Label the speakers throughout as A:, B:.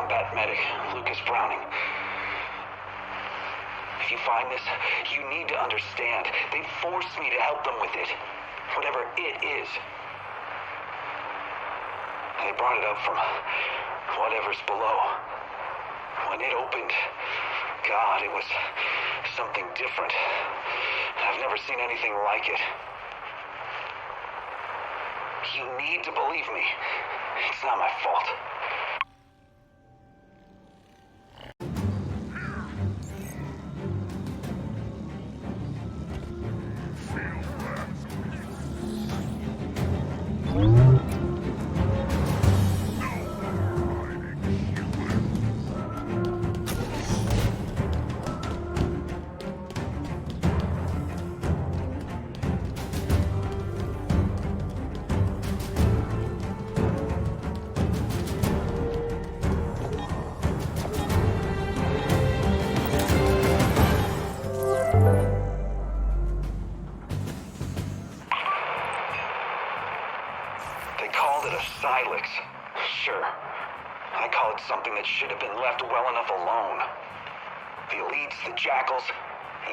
A: combat medic, Lucas Browning. If you find this, you need to understand. They forced me to help them with it. Whatever it is. They brought it up from whatever's below. When it opened, God, it was something different. I've never seen anything like it. You need to believe me. It's not my fault. Something that should have been left well enough alone. The elites, the jackals,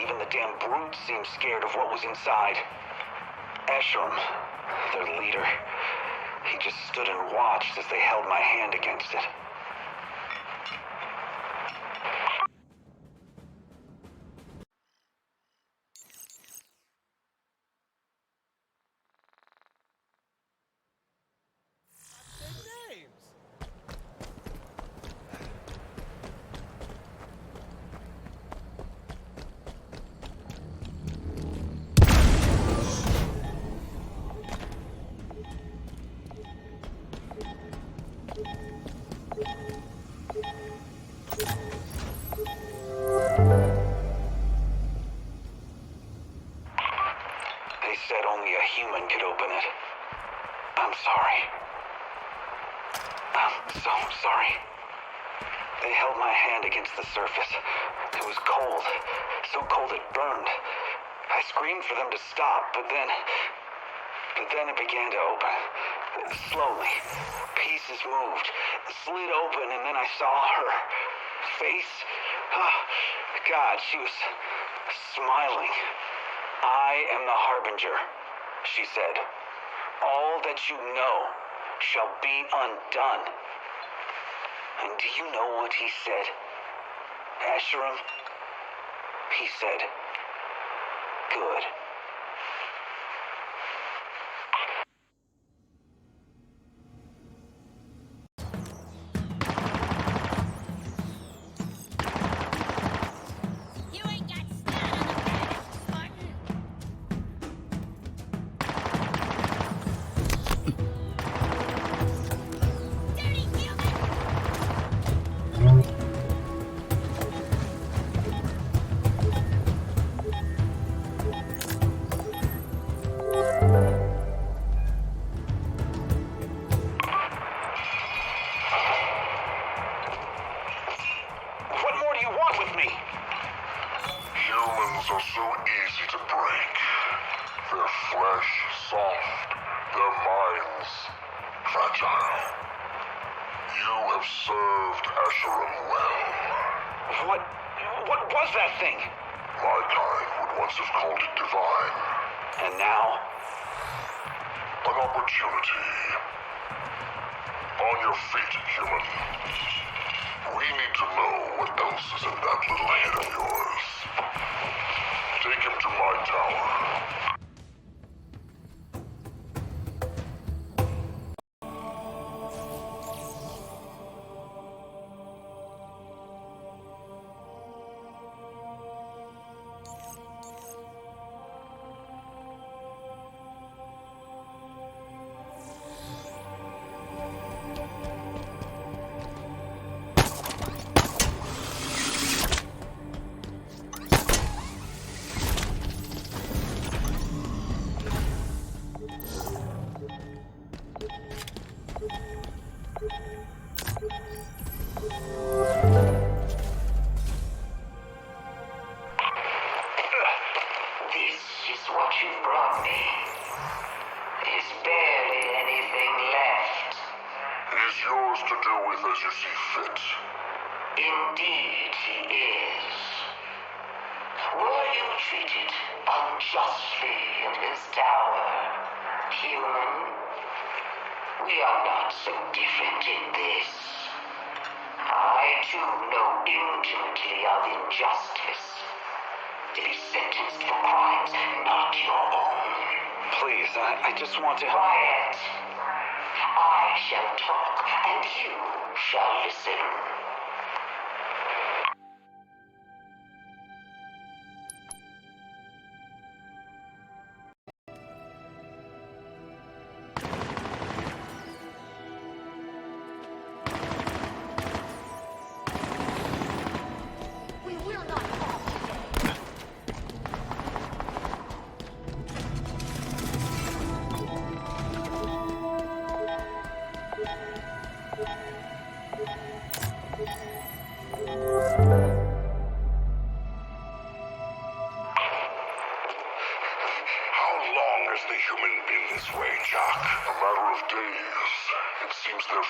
A: even the damn brutes seemed scared of what was inside. Escharum, their leader, he just stood and watched as they held my hand against it. For them to stop, but then it began to open. Slowly. Pieces moved, slid open, and then I saw her face. Oh, God, she was smiling. I am the Harbinger, she said. All that you know shall be undone. And do you know what he said? Escharum? He said, good.
B: as you see fit.
C: Indeed he is. Were you treated unjustly in his tower, human? We are not so different in this. I too know intimately of injustice. To be sentenced for crimes not your own.
A: Please, I just want to...
C: Quiet. I shall talk, and you shall listen.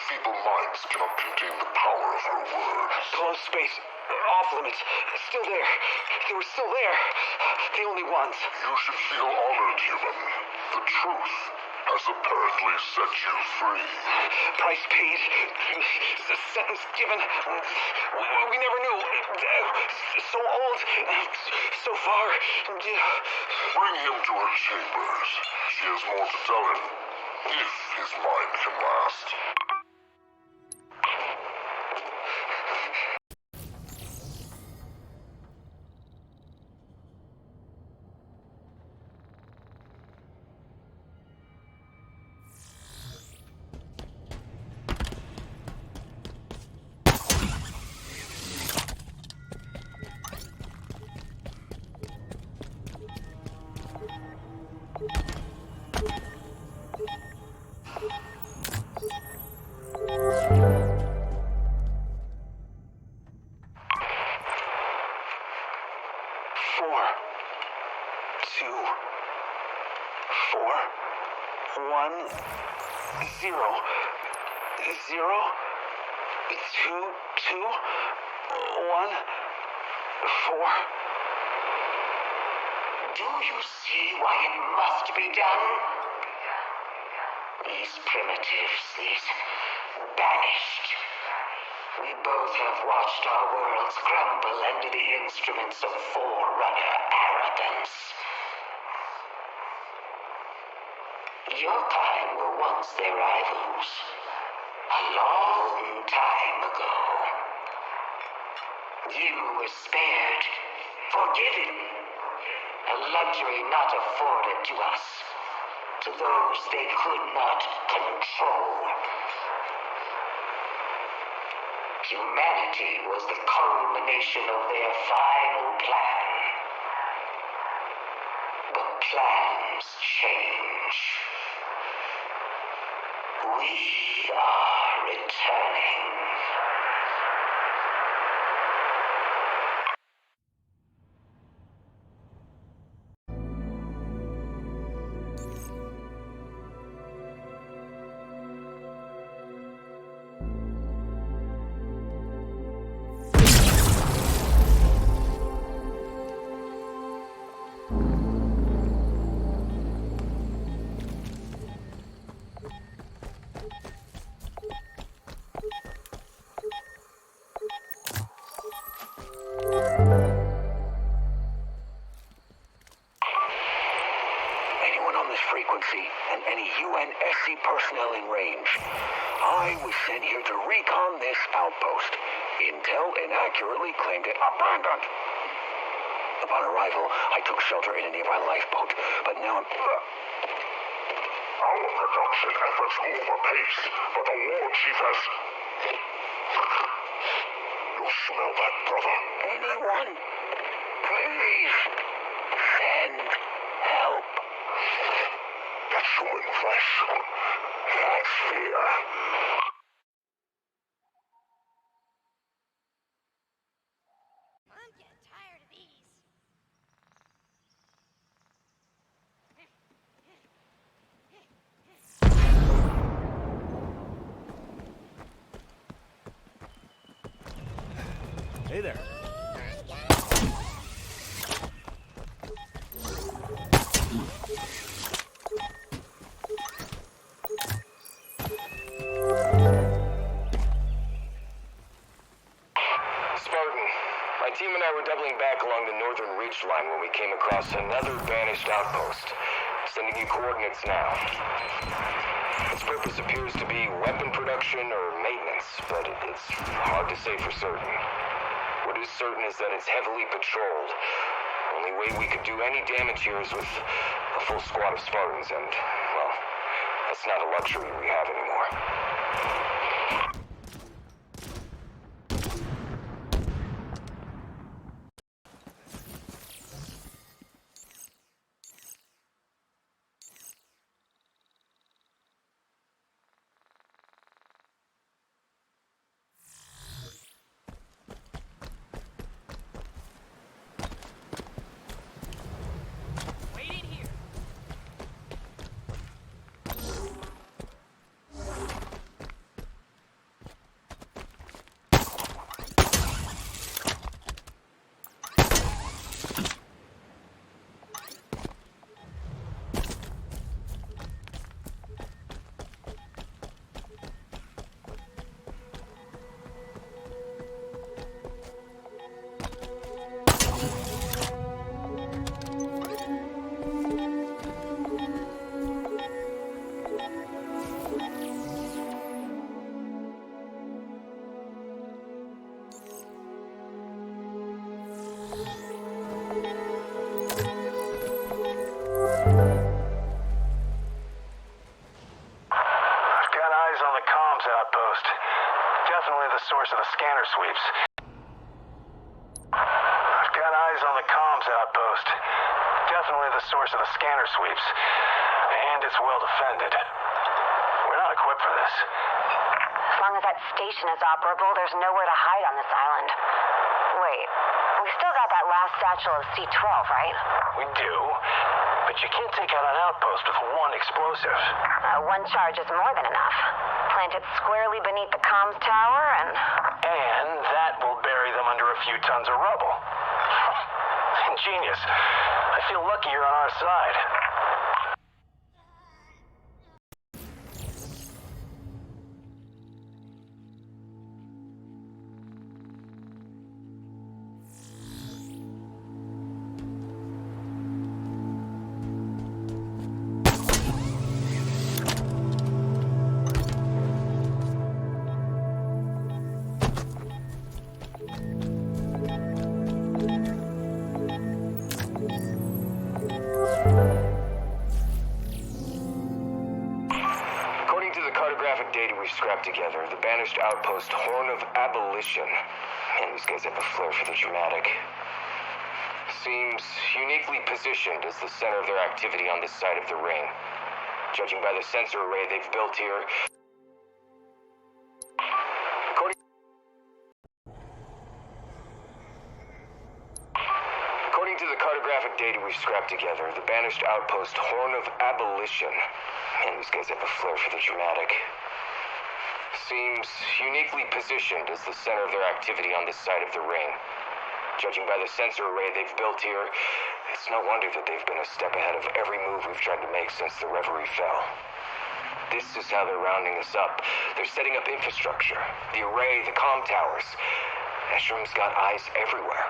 B: Feeble minds cannot contain the power of her words.
A: Close space. Off limits. Still there. They were still there. The only ones.
B: You should feel honored, human. The truth has apparently set you free.
A: Price paid. The sentence given. We never knew. So old. So far.
B: Bring him to her chambers. She has more to tell him. If his mind can last.
C: Do you see why it must be done? These primitives, these banished. We both have watched our worlds crumble under the instruments of forerunner arrogance. Your kind were once their rivals. A long time ago. You were spared, forgiven. A luxury not afforded to us, to those they could not control. Humanity was the culmination of their final plan. But plans change. We are returning.
A: and any UNSC personnel in range. I was sent here to recon this outpost. Intel inaccurately claimed it abandoned. Upon arrival, I took shelter in a nearby lifeboat, but now I'm...
B: Our production efforts move apace, but the war chief has... You smell that, brother?
A: Anyone? Please, send help.
B: That's human flesh. That's fear.
D: I'm getting tired of these.
E: Hey there.
F: My team and I were doubling back along the northern ridge line when we came across another banished outpost. Sending you coordinates now. Its purpose appears to be weapon production or maintenance, but it's hard to say for certain. What is certain is that it's heavily patrolled. Only way we could do any damage here is with a full squad of Spartans, and, well, that's not a luxury we have anymore.
A: Outpost. Definitely the source of the scanner sweeps. I've got eyes on the comms outpost. Definitely the source of the scanner sweeps. And it's well defended. We're not equipped for this.
G: As long as that station is operable, there's nowhere to hide on this island. Wait, we still got that last satchel of C-12, right?
A: We do. But you can't take out an outpost with one explosive.
G: One charge is more than enough. Plant it squarely beneath the comms tower and...
A: And that will bury them under a few tons of rubble. Ingenious. I feel lucky you're on our side.
F: Together, the banished outpost Horn of Abolition. Man, these guys have a flair for the dramatic. Seems uniquely positioned as the center of their activity on this side of the ring. Judging by the sensor array they've built here... According to the cartographic data we've scrapped together, the banished outpost Horn of Abolition. Man, these guys have a flair for the dramatic. Seems uniquely positioned as the center of their activity on this side of the ring. Judging by the sensor array they've built here, it's no wonder that they've been a step ahead of every move we've tried to make since the Reverie fell. This is how they're rounding us up. They're setting up infrastructure. The array, the comm towers. Escherum's got eyes everywhere.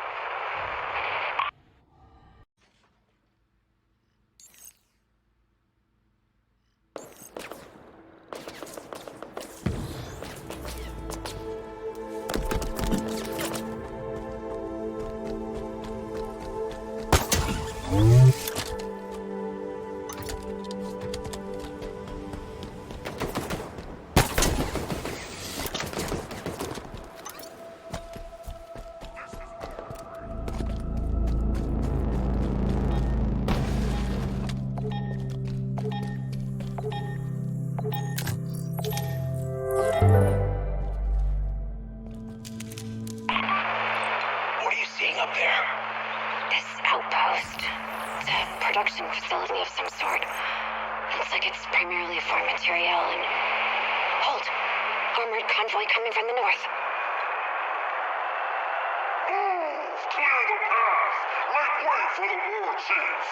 B: for the war chief.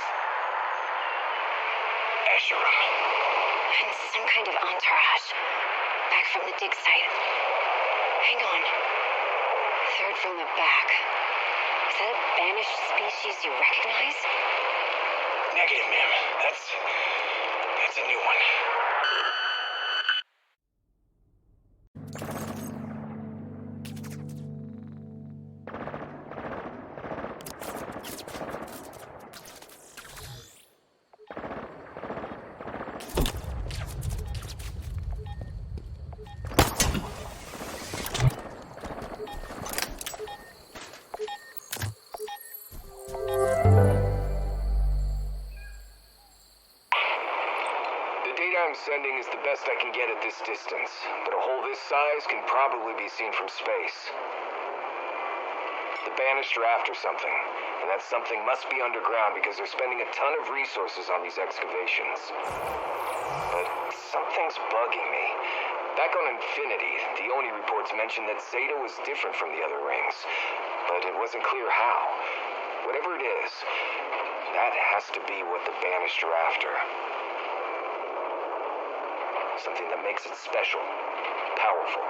A: Asherim.
G: And some kind of entourage. Back from the dig site. Hang on. Third from the back. Is that a banished species you recognize?
A: Negative, ma'am. That's a new one.
F: Sending is the best I can get at this distance, but a hole this size can probably be seen from space. The Banished are after something, and that something must be underground because they're spending a ton of resources on these excavations. But something's bugging me. Back on Infinity, the Oni reports mentioned that Zeta was different from the other rings, but it wasn't clear how. Whatever it is, that has to be what the Banished are after. Something that makes it special, powerful,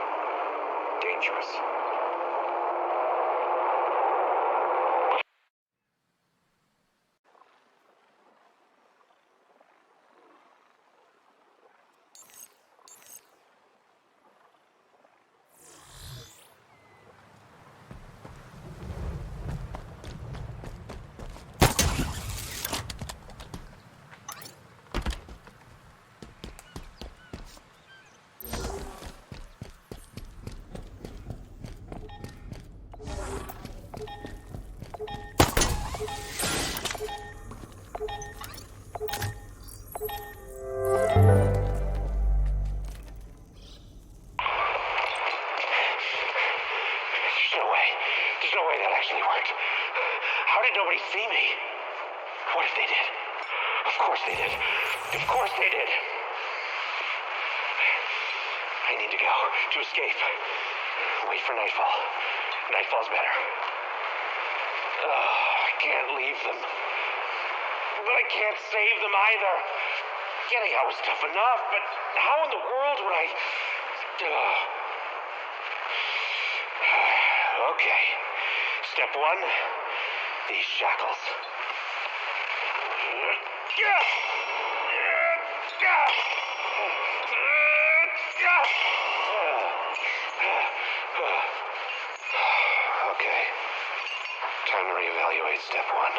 F: dangerous.
A: See me? What if they did? Of course they did. Of course they did. I need to go to escape. Wait for nightfall. Nightfall's better. I can't leave them. But I can't save them either. Getting out was tough enough, but how in the world would I... Okay. Step one. These shackles. Okay. Time to reevaluate step one.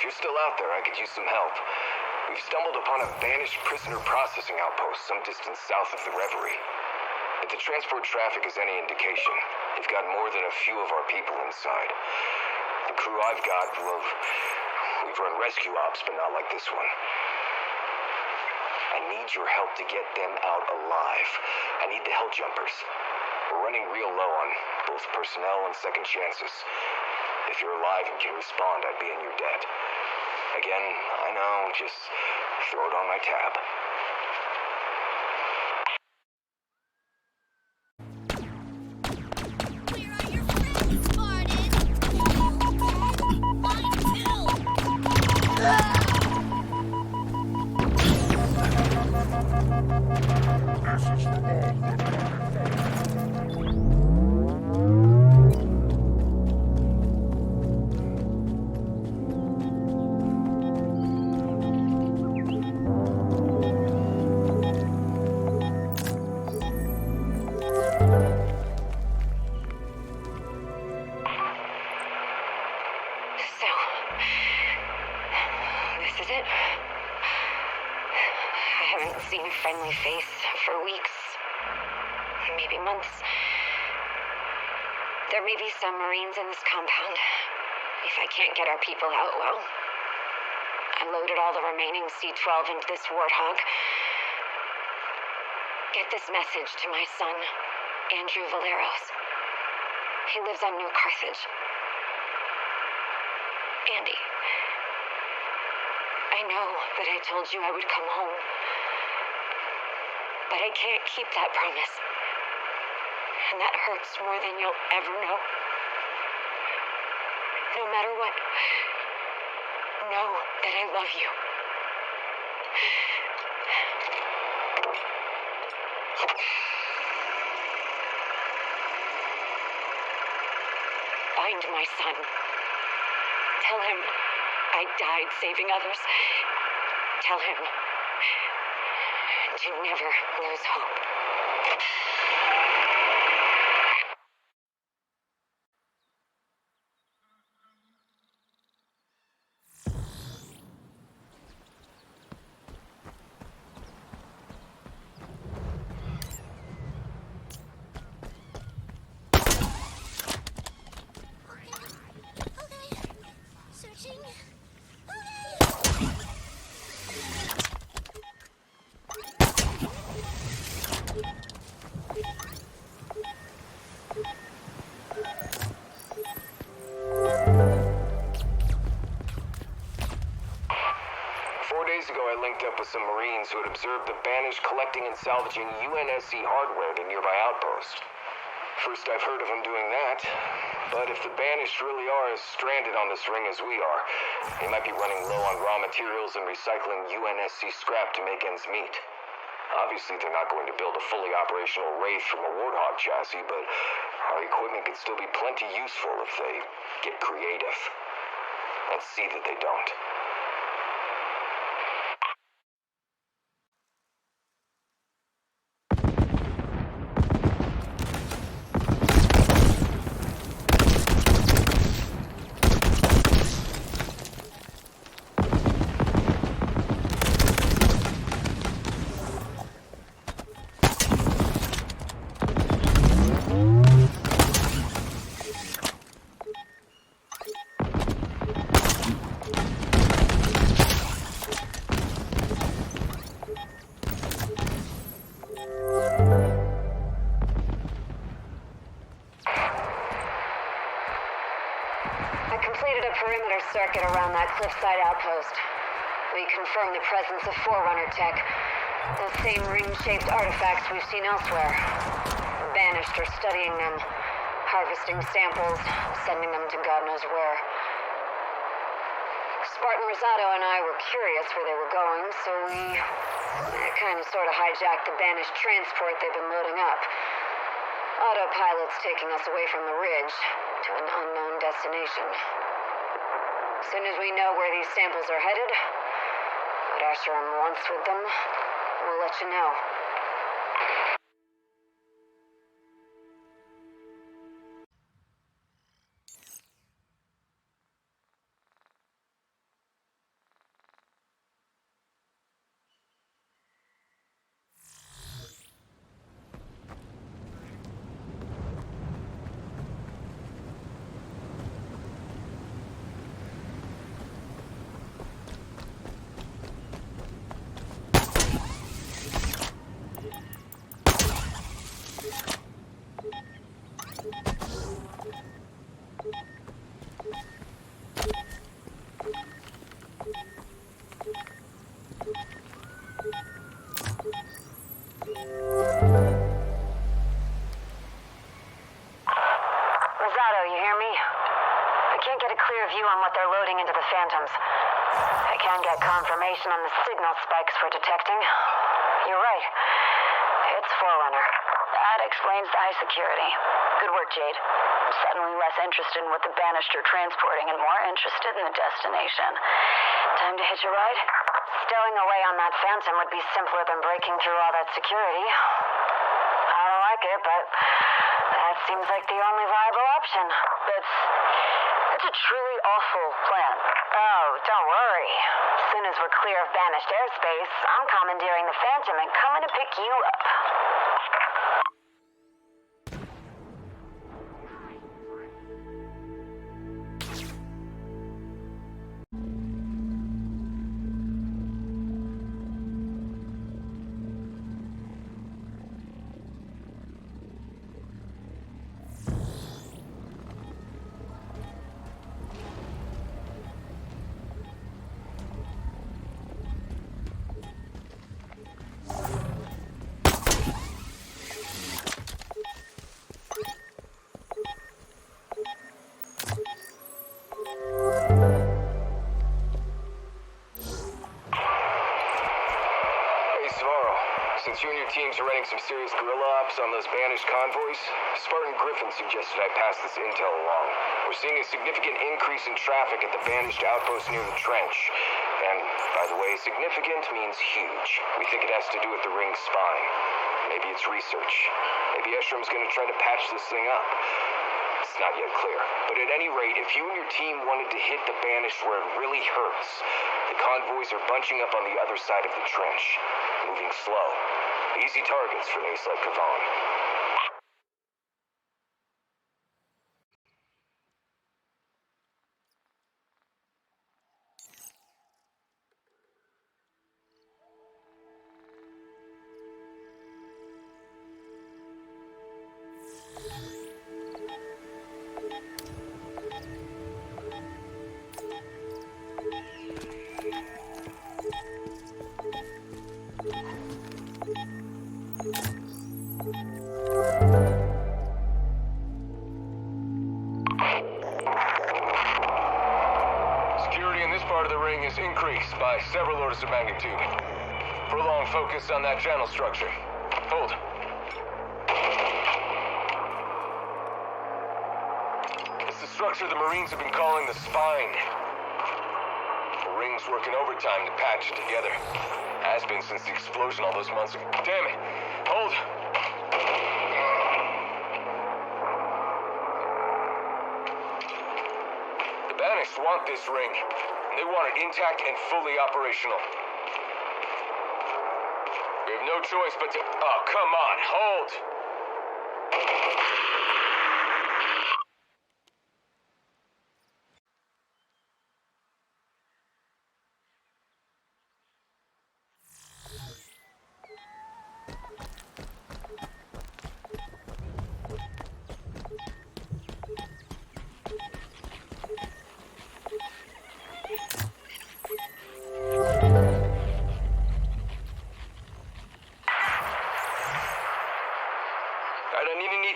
F: If you're still out there, I could use some help. We've stumbled upon a banished prisoner processing outpost some distance south of the Reverie. If the transport traffic is any indication, they've got more than a few of our people inside. The crew I've got, well, we've run rescue ops, but not like this one. I need your help to get them out alive. I need the hell jumpers. We're running real low on both personnel and second chances. If you're alive and can respond, I'd be in your debt. Again, I know, just throw it on my tab.
D: Where are your friends, Spartan? Mine
G: Seen a friendly face for weeks. maybe months. There may be some Marines in this compound. If I can't get our people out, well, I loaded all the remaining C-12 into this Warthog. Get this message to my son, Andrew Valeros. He lives on New Carthage. Andy, I know that I told you I would come home, but I can't keep that promise. And that hurts more than you'll ever know. No matter what, know that I love you. Find my son. Tell him I died saving others. Tell him to never lose hope.
F: 4 days ago, I linked up with some Marines who had observed the Banished collecting and salvaging UNSC hardware at a nearby outpost. First I've heard of them doing that, but if the Banished really are as stranded on this ring as we are, they might be running low on raw materials and recycling UNSC scrap to make ends meet. Obviously, they're not going to build a fully operational Wraith from a Warthog chassis, but our equipment could still be plenty useful if they get creative. Let's see that they don't.
G: Circuit around that cliffside outpost. We confirmed the presence of Forerunner tech. Those same ring-shaped artifacts we've seen elsewhere. Banished are studying them, harvesting samples, sending them to God knows where. Spartan Rosado and I were curious where they were going, so we kind of sort of hijacked the Banished transport they've been loading up. Autopilot's taking us away from the ridge to an unknown destination. As soon as we know where these samples are headed, what Asherim wants with them, we'll let you know. Confirmation on the signal spikes we're detecting. You're right. It's Forerunner. That explains the high security. Good work, Jade. I'm suddenly less interested in what the Banished are transporting and more interested in the destination. Time to hitch a ride? Stowing away on that Phantom would be simpler than breaking through all that security. I don't like it, but that seems like the only viable option. That's a truly awful plan. Oh, don't worry. As soon as we're clear of Banished airspace, I'm commandeering the Phantom and coming to pick you up.
F: are running some serious guerrilla ops on those banished convoys. Spartan Griffin suggested I pass this intel along. We're seeing a significant increase in traffic at the banished outpost near the trench. And, by the way, significant means huge. We think it has to do with the ring's spine. Maybe it's research. Maybe Eshrum's gonna try to patch this thing up. It's not yet clear. But at any rate, if you and your team wanted to hit the banished where it really hurts, the convoys are bunching up on the other side of the trench. Moving slow. Easy targets for an ace like Kavan.
E: Is increased by several orders of magnitude. Prolonged focus on that channel structure. Hold. It's the structure the Marines have been calling the Spine. The ring's working overtime to patch it together. Has been since the explosion all those months ago. Damn it. Hold. The Banished want this ring. They want it intact and fully operational. We have no choice but to... Oh, come on, hold!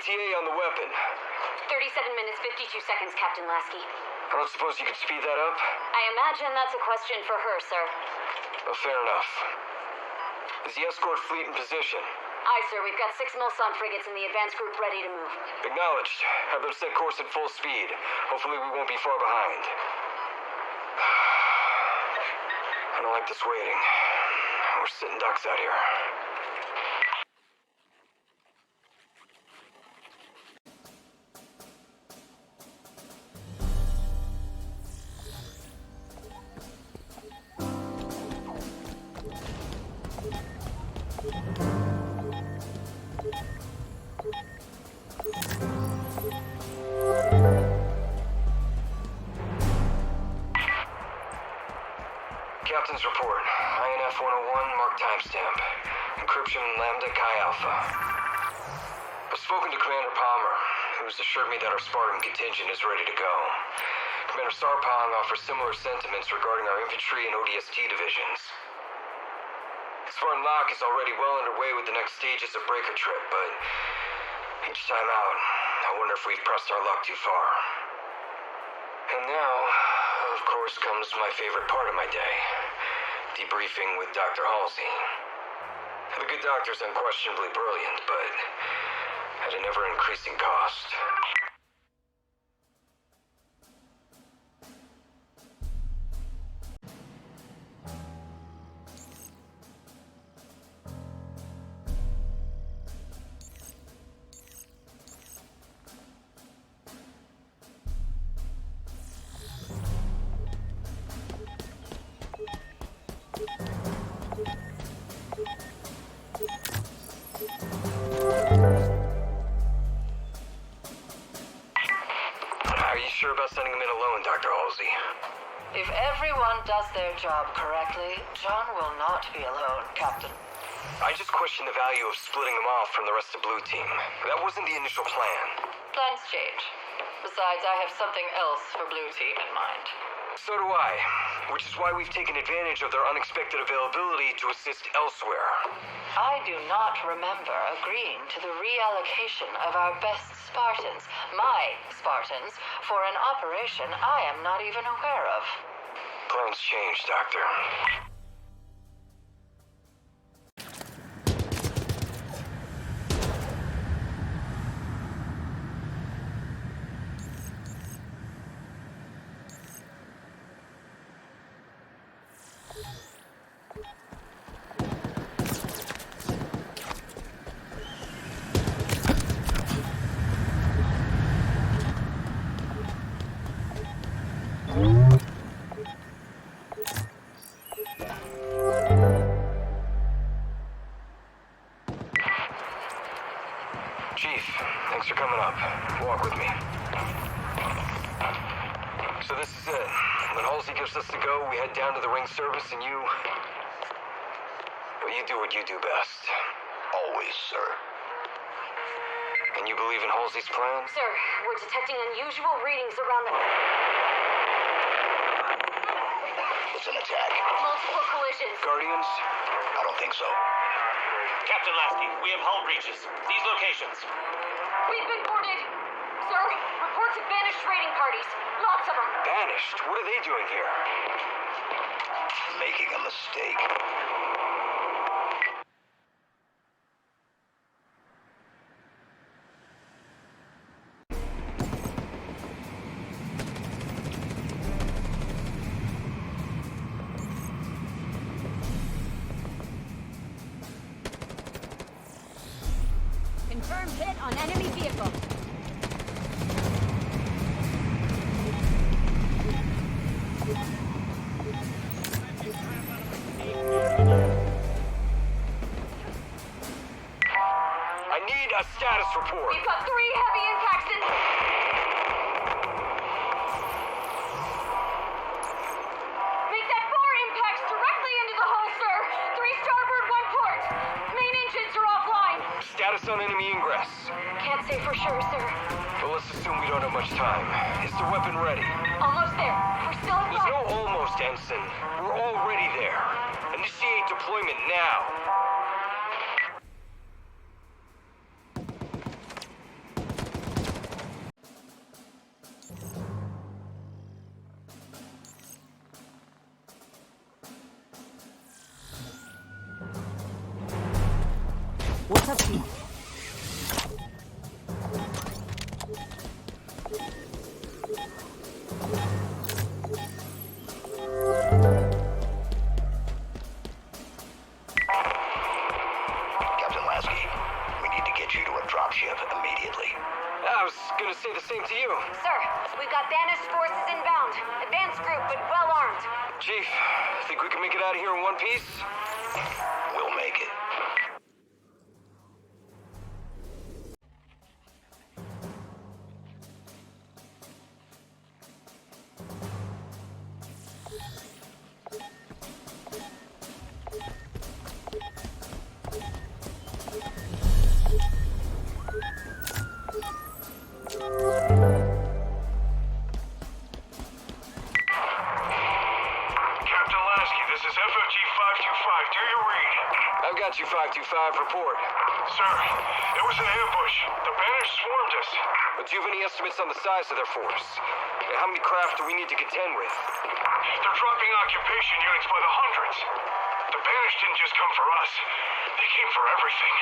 E: On the weapon.
G: 37 minutes, 52 seconds, Captain Lasky.
F: I don't suppose you could speed that up?
G: I imagine that's a question for her, sir.
F: Well, fair enough. Is the escort fleet in position?
G: Aye, sir. We've got 6 Mulsan frigates and the advance group ready to move.
F: Acknowledged. Have them set course at full speed. Hopefully we won't be far behind. I don't like this waiting. We're sitting ducks out here. Captain's report. INF 101, mark timestamp. Encryption Lambda Chi Alpha. I've spoken to Commander Palmer, who's assured me that our Spartan contingent is ready to go. Commander Sarpong offers similar sentiments regarding our infantry and ODST divisions. Spartan Lock is already well underway with the next stages of Breaker Trip, but each time out, I wonder if we've pressed our luck too far. And now, of course, comes my favorite part of my day. Debriefing with Dr. Halsey. The good doctor's unquestionably brilliant, but at an ever-increasing cost.
H: If everyone does their job correctly, John will not be alone, Captain.
F: I just question the value of splitting them off from the rest of Blue Team. That wasn't the initial plan.
H: Plans change. Besides, I have something else for Blue Team in mind.
F: So do I, which is why we've taken advantage of their unexpected availability to assist elsewhere.
H: I do not remember agreeing to the reallocation of our best Spartans, my Spartans, for an operation I am not even aware of.
F: Plans change, Doctor. Chief, thanks for coming up. Walk with me. So this is it. When Halsey gives us the go, we head down to the ring service and you... Well, you do what you do best.
B: Always, sir.
F: And you believe in Halsey's plan?
G: Sir, we're detecting unusual readings around the...
B: It's an attack.
G: Multiple collisions.
F: Guardians?
B: I don't think so.
I: Captain Lasky, we have hull breaches. These locations.
G: We've been boarded. Sir, reports of banished raiding parties. Lots of them.
F: Banished? What are they doing here?
B: Making a mistake.
D: Confirmed hit on enemy vehicle.
F: I need a status report.
G: We've got 3 heavy impacts in... Make that 4 impacts directly into the hull, sir. 3 starboard, 1 port. Main engines are offline.
F: Status on enemy Ingress.
G: Can't say for sure, sir.
F: But let's assume we don't have much time. Is the weapon ready?
G: Almost there. We're still in
F: There's
G: flight.
F: no almost, Ensign. We're already there. Initiate deployment now.
D: What's up, Chief?
B: Captain Lasky, we need to get you to a dropship immediately.
F: I was gonna say the same to you.
G: Sir, we've got banished forces inbound. Advanced group, but well armed.
F: Chief, think we can make it out of here in one piece?
B: We'll make it.
J: Captain Lasky, this is FFG 525. Do you read?
F: I've got you, 525. Report.
J: Sir, it was an ambush. The banished swarmed us.
F: But do you have any estimates on the size of their force? And how many craft do we need to contend with?
J: They're dropping occupation units by the hundreds. The banished didn't just come for us. They came for everything.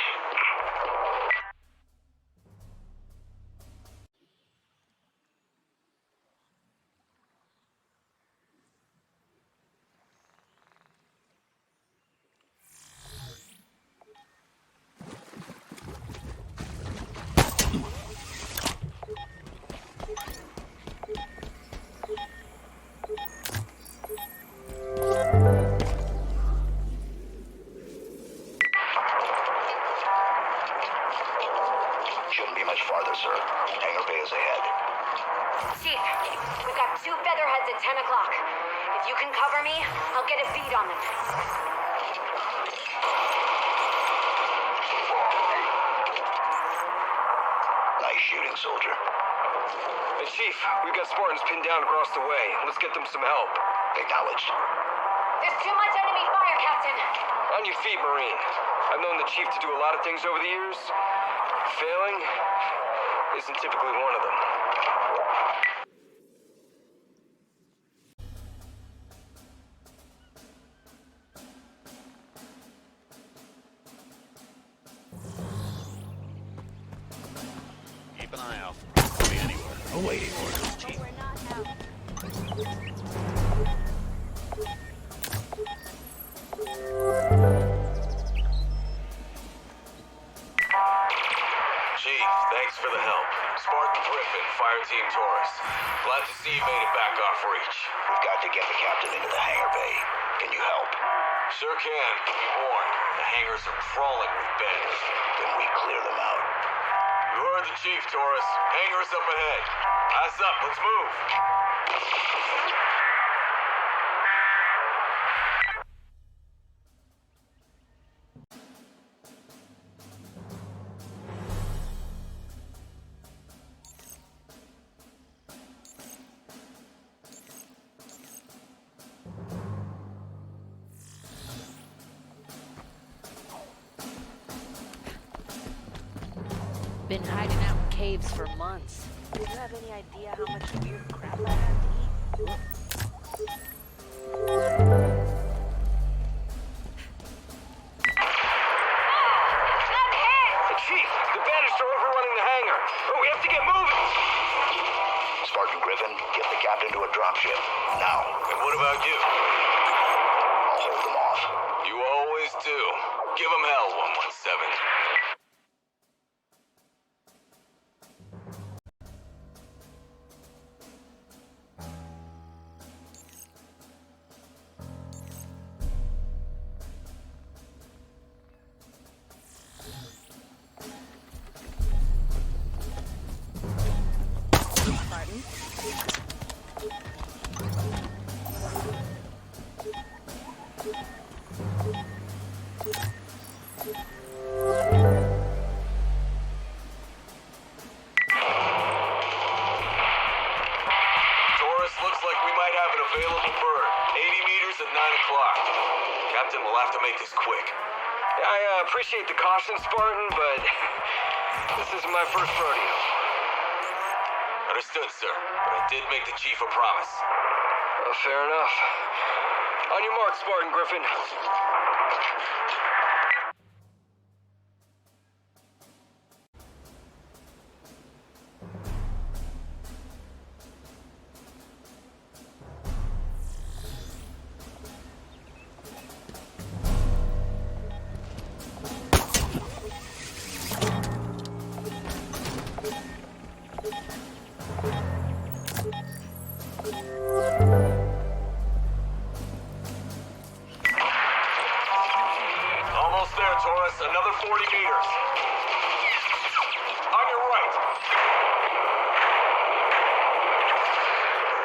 B: Shouldn't be much farther, sir. Hangar bay is ahead.
G: Chief, we've got 2 featherheads at 10 o'clock. If you can cover me, I'll get a bead on them.
B: Nice shooting, soldier.
F: Hey, Chief, we've got Spartans pinned down across the way. Let's get them some help.
B: Acknowledged.
G: There's too much enemy fire, Captain.
F: On your feet, Marine. I've known the Chief to do a lot of things over the years. Failing isn't typically one of them.
I: Keep an eye out. Could be anywhere.
B: Awaiting orders,
D: But we're not out.
A: back off reach. We've got to get the captain into the hangar bay. Can you help? Sure can. Be warned. The hangars are crawling with beds. Then we clear them out. You heard the chief, Taurus. Hangars up ahead. Eyes up. Let's move.
K: Been hiding out in caves for months.
D: Do you have any idea how much weird crap I have to eat?
F: Chief, the Banished are overrunning the hangar. Oh, we have to get moving.
A: Spartan Griffin, get the captain to a dropship. Now.
E: And what about you?
A: I'll hold them off.
E: You always do. Give them hell, 117. Captain, we'll have to make this quick.
F: I appreciate the caution, Spartan, but this is my first rodeo.
E: Understood, sir. But I did make the chief a promise.
F: Fair enough. On your mark, Spartan Griffin.
E: Taurus, another 40 meters. On your right.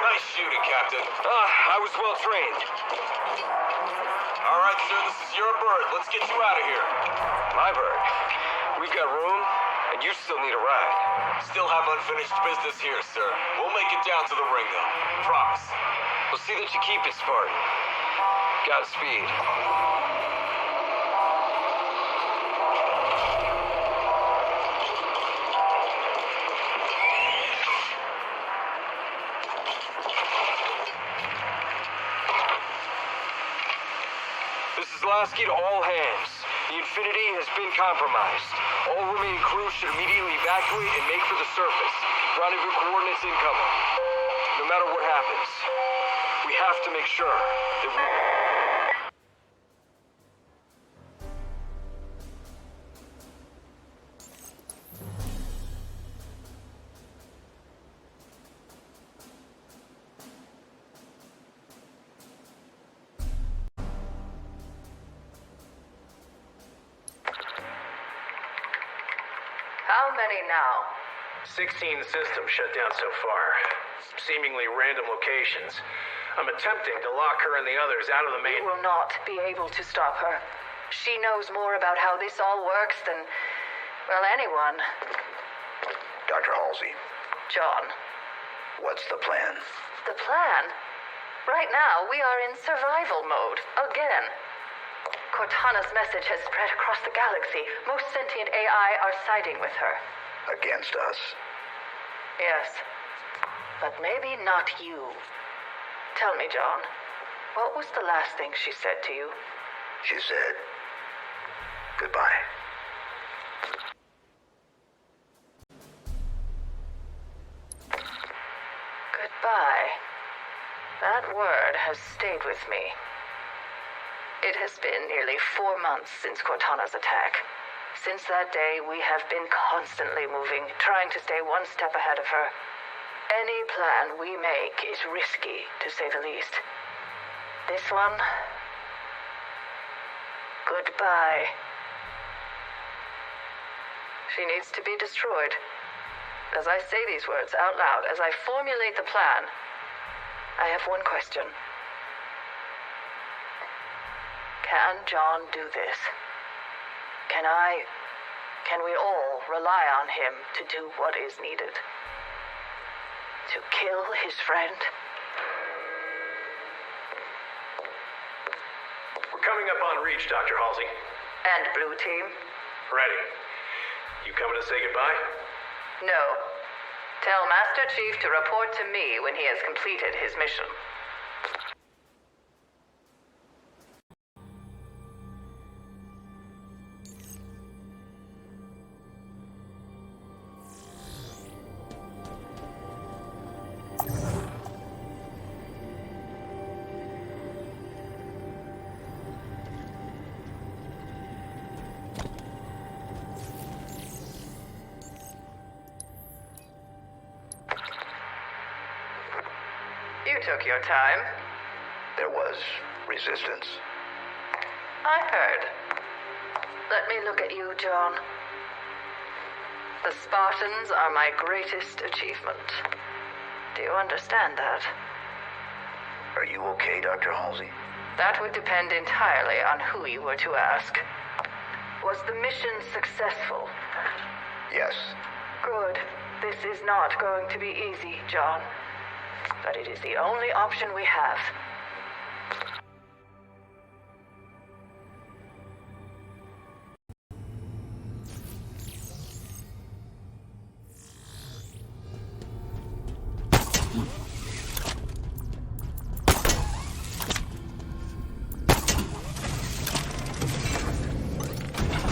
E: Nice shooting, Captain.
F: I was well trained.
E: All right, sir, this is your bird. Let's get you out of here.
F: My bird? We've got room, and you still need a ride.
E: Still have unfinished business here, sir. We'll make it down to the ring, though. Promise.
F: We'll see that you keep it, Spartan. Godspeed. Lasky to all hands. The Infinity has been compromised. All remaining crew should immediately evacuate and make for the surface. Rendezvous coordinates incoming. No matter what happens, we have to make sure that we...
H: How many now?
J: 16 systems shut down so far. Seemingly random locations. I'm attempting to lock her and the others out of the main...
H: You will not be able to stop her. She knows more about how this all works than, well, anyone.
A: Dr. Halsey.
H: John.
A: What's the plan?
H: The plan? Right now, we are in survival mode. Again. Cortana's message has spread across the galaxy. Most sentient AI are siding with her.
A: Against us?
H: Yes. But maybe not you. Tell me, John, what was the last thing she said to you?
A: She said, goodbye.
H: Goodbye. That word has stayed with me. It has been nearly 4 months since Cortana's attack. Since that day, we have been constantly moving, trying to stay one step ahead of her. Any plan we make is risky, to say the least. This one... goodbye. She needs to be destroyed. As I say these words out loud, as I formulate the plan, I have one question. Can John do this? Can we all rely on him to do what is needed? To kill his friend?
J: We're coming up on reach, Dr. Halsey.
H: And Blue Team?
J: Ready. You coming to say goodbye?
H: No. Tell Master Chief to report to me when he has completed his mission. You took your time.
A: There was resistance.
H: I heard. Let me look at you, John. The Spartans are my greatest achievement. Do you understand that?
A: Are you okay, Dr. Halsey?
H: That would depend entirely on who you were to ask. Was the mission successful?
A: Yes.
H: Good. This is not going to be easy, John. But it is the only option we have.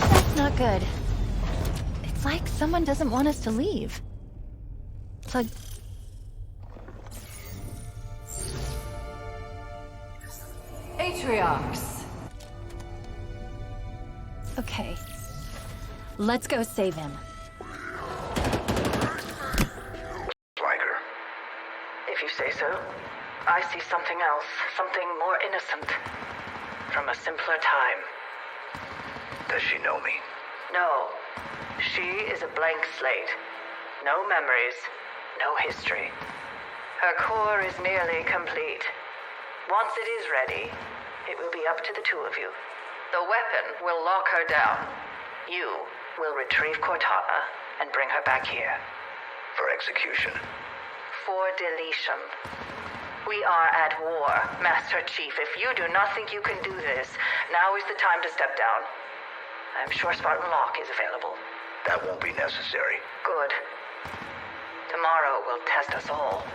K: That's not good. It's like someone doesn't want us to leave. It's like...
L: Patriarchs.
K: Okay. Let's go save him.
A: Like her.
H: If you say so. I see something else. Something more innocent. From a simpler time.
A: Does she know me?
H: No. She is a blank slate. No memories. No history. Her core is nearly complete. Once it is ready, it will be up to the two of you. The weapon will lock her down. You will retrieve Cortana and bring her back here.
A: For execution.
H: For deletion. We are at war, Master Chief. If you do not think you can do this, now is the time to step down. I'm sure Spartan Lock is available.
A: That won't be necessary.
H: Good. Tomorrow will test us all.